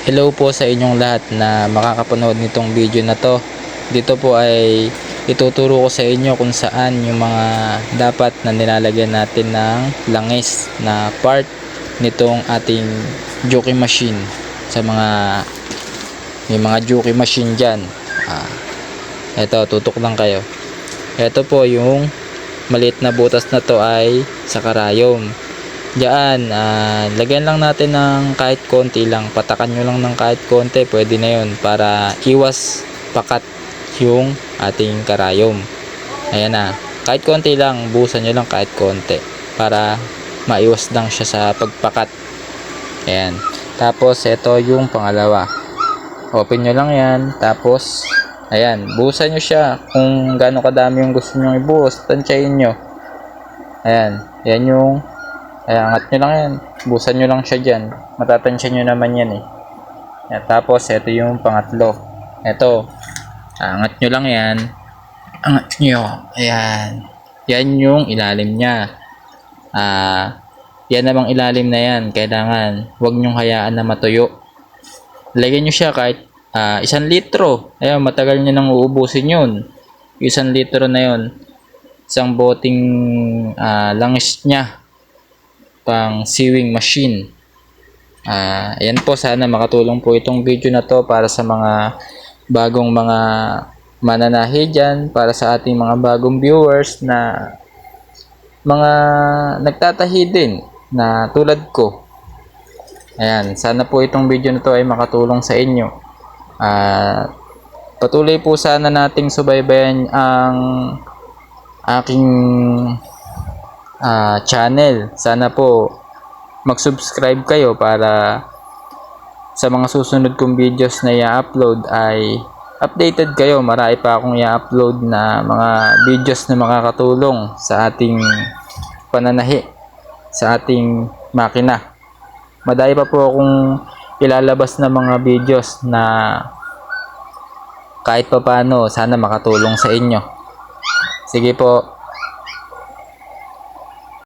Hello po sa inyong lahat na makakapanood nitong video na to. Dito po ay ituturo ko sa inyo kung saan yung mga dapat na nilalagyan natin ng langis na part nitong ating jockey machine. Sa may mga jockey machine dyan. Ito, tutok lang kayo. Ito po yung maliit na butas na to ay sa karayom. Diyan, lagyan lang natin ng kahit konti lang, patakan nyo lang ng kahit konti, pwede na yun para iwas pakat yung ating karayom. Ayan na, kahit konti lang, buhusan nyo lang kahit konti para maiwas lang siya sa pagpakat. Ayan, tapos ito yung pangalawa, open nyo lang yan, tapos ayan, buhusan nyo siya kung gaano kadami yung gusto nyo ibuhos, tansyahin nyo. Ayan, yan yung angat nyo lang yan. Busan nyo lang siya dyan. Matatansya nyo naman yan eh. Yan, tapos, ito yung pangatlo. Ito. Angat nyo lang yan. Angat nyo. Ayan. Yan yung ilalim nya. Yan namang ilalim na yan. Kailangan, huwag nyo hayaan na matuyo. Lagyan nyo siya kahit 1 litro. Ayan, matagal nyo nang uubusin yun. 1 litro na yun. Isang boting langis nya pang sewing machine. Ayan po, sana makatulong po itong video na to para sa mga bagong mga mananahi dyan, para sa ating mga bagong viewers na mga nagtatahi din na tulad ko. Ayan, sana po itong video na to ay makatulong sa inyo. Patuloy po sana nating subaybayan ang aking channel. Sana po mag-subscribe kayo para sa mga susunod kong videos na i-upload ay updated kayo. Marami pa akong i-upload na mga videos na makakatulong sa ating pananahi, sa ating makina. Madami pa po akong ilalabas na mga videos na kahit pa paano sana makatulong sa inyo. Sige po.